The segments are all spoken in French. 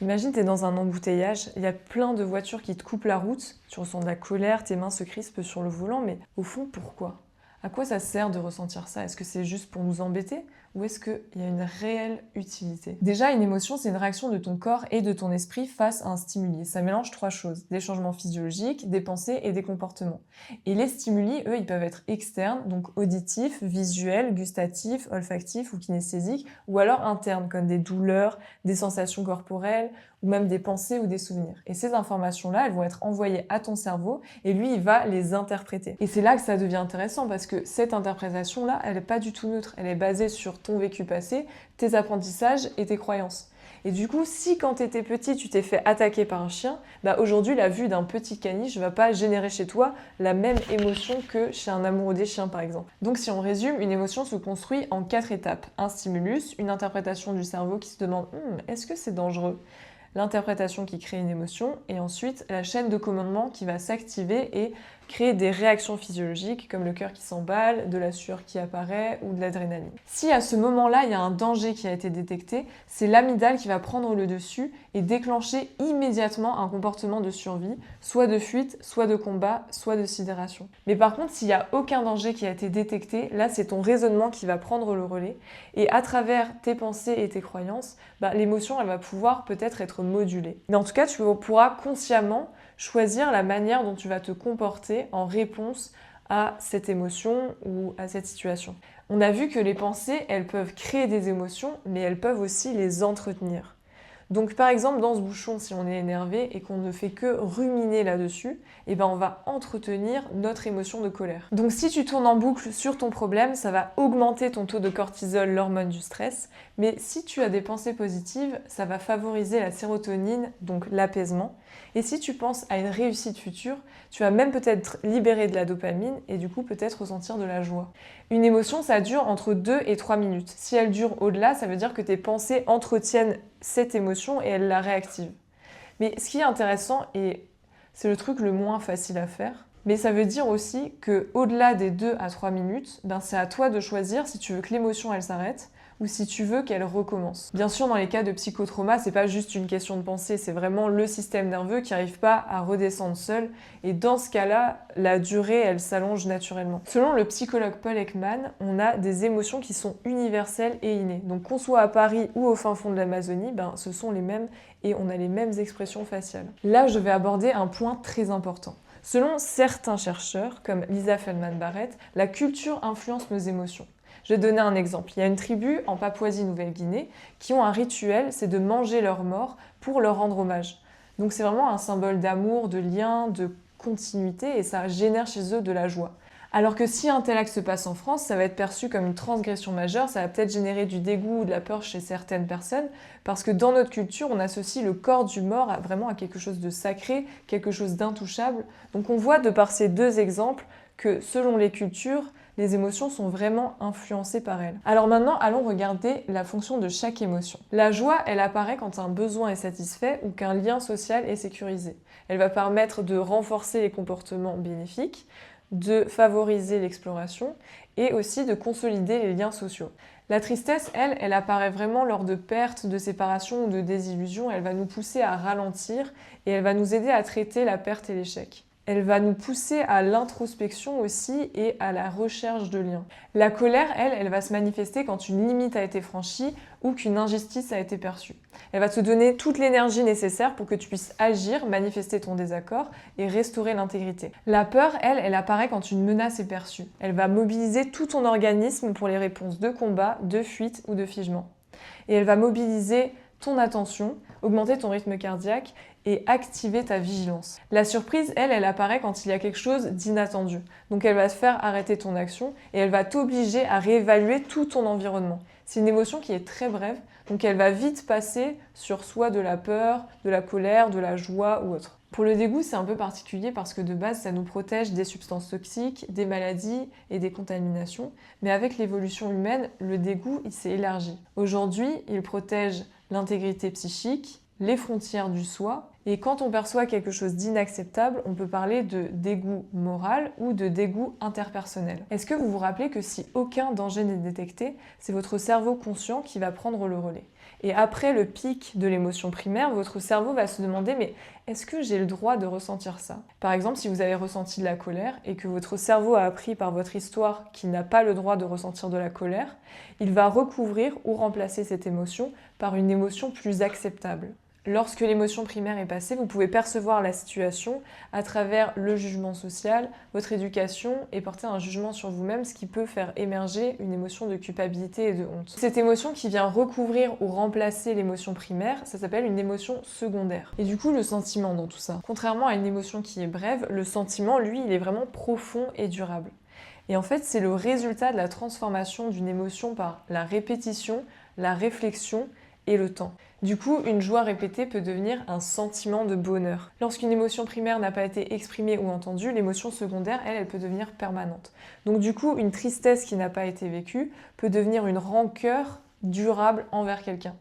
Imagine, tu es dans un embouteillage, il y a plein de voitures qui te coupent la route, tu ressens de la colère, tes mains se crispent sur le volant, mais au fond, pourquoi? À quoi ça sert de ressentir ça? Est-ce que c'est juste pour nous embêter ou est-ce qu'il y a une réelle utilité? Déjà, une émotion, c'est une réaction de ton corps et de ton esprit face à un stimuli. Ça mélange trois choses, des changements physiologiques, des pensées et des comportements. Et les stimuli, eux, ils peuvent être externes, donc auditifs, visuels, gustatifs, olfactifs ou kinesthésiques, ou alors internes, comme des douleurs, des sensations corporelles, ou même des pensées ou des souvenirs. Et ces informations-là, elles vont être envoyées à ton cerveau et lui, il va les interpréter. Et c'est là que ça devient intéressant parce que cette interprétation-là, elle n'est pas du tout neutre. Elle est basée sur ton vécu passé, tes apprentissages et tes croyances. Et du coup, si quand tu étais petit, tu t'es fait attaquer par un chien, bah aujourd'hui, la vue d'un petit caniche ne va pas générer chez toi la même émotion que chez un amoureux des chiens, par exemple. Donc si on résume, une émotion se construit en 4 étapes. Un stimulus, une interprétation du cerveau qui se demande « est-ce que c'est dangereux ?» L'interprétation qui crée une émotion, et ensuite la chaîne de commandement qui va s'activer et créer des réactions physiologiques comme le cœur qui s'emballe, de la sueur qui apparaît ou de l'adrénaline. Si à ce moment-là, il y a un danger qui a été détecté, c'est l'amygdale qui va prendre le dessus et déclencher immédiatement un comportement de survie, soit de fuite, soit de combat, soit de sidération. Mais par contre, s'il n'y a aucun danger qui a été détecté, là c'est ton raisonnement qui va prendre le relais et à travers tes pensées et tes croyances, l'émotion elle va pouvoir peut-être être modulée. Mais en tout cas, tu pourras consciemment choisir la manière dont tu vas te comporter en réponse à cette émotion ou à cette situation. On a vu que les pensées, elles peuvent créer des émotions, mais elles peuvent aussi les entretenir. Donc par exemple, dans ce bouchon, si on est énervé et qu'on ne fait que ruminer là-dessus, on va entretenir notre émotion de colère. Donc si tu tournes en boucle sur ton problème, ça va augmenter ton taux de cortisol, l'hormone du stress, mais si tu as des pensées positives, ça va favoriser la sérotonine, donc l'apaisement. Et si tu penses à une réussite future, tu vas même peut-être libérer de la dopamine et du coup peut-être ressentir de la joie. Une émotion, ça dure entre 2 et 3 minutes. Si elle dure au-delà, ça veut dire que tes pensées entretiennent cette émotion et elles la réactivent. Mais ce qui est intéressant, et c'est le truc le moins facile à faire, mais ça veut dire aussi qu'au-delà des 2 à 3 minutes, c'est à toi de choisir si tu veux que l'émotion elle s'arrête ou si tu veux qu'elle recommence. Bien sûr, dans les cas de psychotrauma, c'est pas juste une question de pensée, c'est vraiment le système nerveux qui n'arrive pas à redescendre seul, et dans ce cas-là, la durée, elle s'allonge naturellement. Selon le psychologue Paul Ekman, on a des émotions qui sont universelles et innées. Donc qu'on soit à Paris ou au fin fond de l'Amazonie, ce sont les mêmes et on a les mêmes expressions faciales. Là, je vais aborder un point très important. Selon certains chercheurs, comme Lisa Feldman-Barrett, la culture influence nos émotions. Je vais te donner un exemple. Il y a une tribu en Papouasie-Nouvelle-Guinée qui ont un rituel, c'est de manger leurs morts pour leur rendre hommage. Donc c'est vraiment un symbole d'amour, de lien, de continuité et ça génère chez eux de la joie. Alors que si un tel acte se passe en France, ça va être perçu comme une transgression majeure, ça va peut-être générer du dégoût ou de la peur chez certaines personnes, parce que dans notre culture, on associe le corps du mort vraiment à quelque chose de sacré, quelque chose d'intouchable. Donc on voit de par ces deux exemples que selon les cultures, les émotions sont vraiment influencées par elles. Alors maintenant, allons regarder la fonction de chaque émotion. La joie, elle apparaît quand un besoin est satisfait ou qu'un lien social est sécurisé. Elle va permettre de renforcer les comportements bénéfiques, de favoriser l'exploration et aussi de consolider les liens sociaux. La tristesse, elle apparaît vraiment lors de pertes, de séparation ou de désillusion. Elle va nous pousser à ralentir et elle va nous aider à traiter la perte et l'échec. Elle va nous pousser à l'introspection aussi et à la recherche de liens. La colère, elle va se manifester quand une limite a été franchie ou qu'une injustice a été perçue. Elle va te donner toute l'énergie nécessaire pour que tu puisses agir, manifester ton désaccord et restaurer l'intégrité. La peur, elle apparaît quand une menace est perçue. Elle va mobiliser tout ton organisme pour les réponses de combat, de fuite ou de figement. Et elle va mobiliser ton attention, augmenter ton rythme cardiaque et activer ta vigilance. La surprise, elle apparaît quand il y a quelque chose d'inattendu. Donc elle va te faire arrêter ton action et elle va t'obliger à réévaluer tout ton environnement. C'est une émotion qui est très brève, donc elle va vite passer sur soit de la peur, de la colère, de la joie ou autre. Pour le dégoût, c'est un peu particulier parce que de base, ça nous protège des substances toxiques, des maladies et des contaminations. Mais avec l'évolution humaine, le dégoût, il s'est élargi. Aujourd'hui, il protège l'intégrité psychique, les frontières du soi Et quand on perçoit quelque chose d'inacceptable, on peut parler de dégoût moral ou de dégoût interpersonnel. Est-ce que vous vous rappelez que si aucun danger n'est détecté, c'est votre cerveau conscient qui va prendre le relais? Et après le pic de l'émotion primaire, votre cerveau va se demander mais est-ce que j'ai le droit de ressentir ça? Par exemple, si vous avez ressenti de la colère et que votre cerveau a appris par votre histoire qu'il n'a pas le droit de ressentir de la colère, il va recouvrir ou remplacer cette émotion par une émotion plus acceptable. Lorsque l'émotion primaire est passée, vous pouvez percevoir la situation à travers le jugement social, votre éducation et porter un jugement sur vous-même, ce qui peut faire émerger une émotion de culpabilité et de honte. Cette émotion qui vient recouvrir ou remplacer l'émotion primaire, ça s'appelle une émotion secondaire. Et du coup, le sentiment dans tout ça. Contrairement à une émotion qui est brève, le sentiment, lui, il est vraiment profond et durable. Et en fait, c'est le résultat de la transformation d'une émotion par la répétition, la réflexion et le temps. Du coup, une joie répétée peut devenir un sentiment de bonheur. Lorsqu'une émotion primaire n'a pas été exprimée ou entendue, l'émotion secondaire, elle peut devenir permanente. Donc du coup, une tristesse qui n'a pas été vécue peut devenir une rancœur durable envers quelqu'un.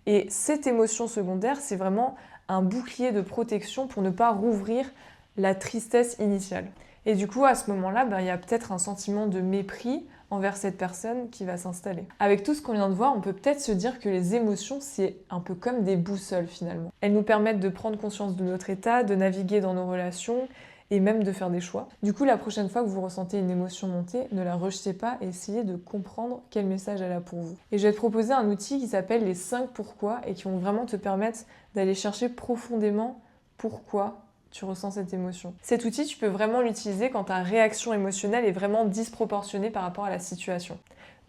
Et cette émotion secondaire, c'est vraiment un bouclier de protection pour ne pas rouvrir la tristesse initiale. Et du coup, à ce moment-là, il y a peut-être un sentiment de mépris envers cette personne qui va s'installer. Avec tout ce qu'on vient de voir, on peut peut-être se dire que les émotions, c'est un peu comme des boussoles finalement. Elles nous permettent de prendre conscience de notre état, de naviguer dans nos relations et même de faire des choix. Du coup, la prochaine fois que vous ressentez une émotion monter, ne la rejetez pas et essayez de comprendre quel message elle a pour vous. Et je vais te proposer un outil qui s'appelle les 5 pourquoi et qui vont vraiment te permettre d'aller chercher profondément pourquoi tu ressens cette émotion. Cet outil, tu peux vraiment l'utiliser quand ta réaction émotionnelle est vraiment disproportionnée par rapport à la situation.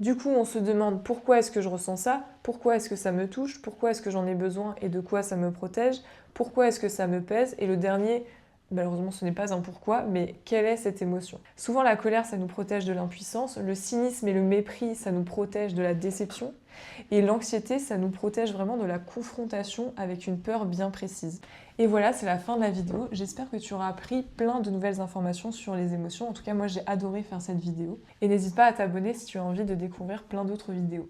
Du coup, on se demande pourquoi est-ce que je ressens ça, pourquoi est-ce que ça me touche, pourquoi est-ce que j'en ai besoin et de quoi ça me protège, pourquoi est-ce que ça me pèse, et le dernier, malheureusement ce n'est pas un pourquoi, mais quelle est cette émotion? Souvent la colère, ça nous protège de l'impuissance, le cynisme et le mépris, ça nous protège de la déception, et l'anxiété, ça nous protège vraiment de la confrontation avec une peur bien précise. Et voilà, c'est la fin de la vidéo. J'espère que tu auras appris plein de nouvelles informations sur les émotions. En tout cas, moi, j'ai adoré faire cette vidéo. Et n'hésite pas à t'abonner si tu as envie de découvrir plein d'autres vidéos.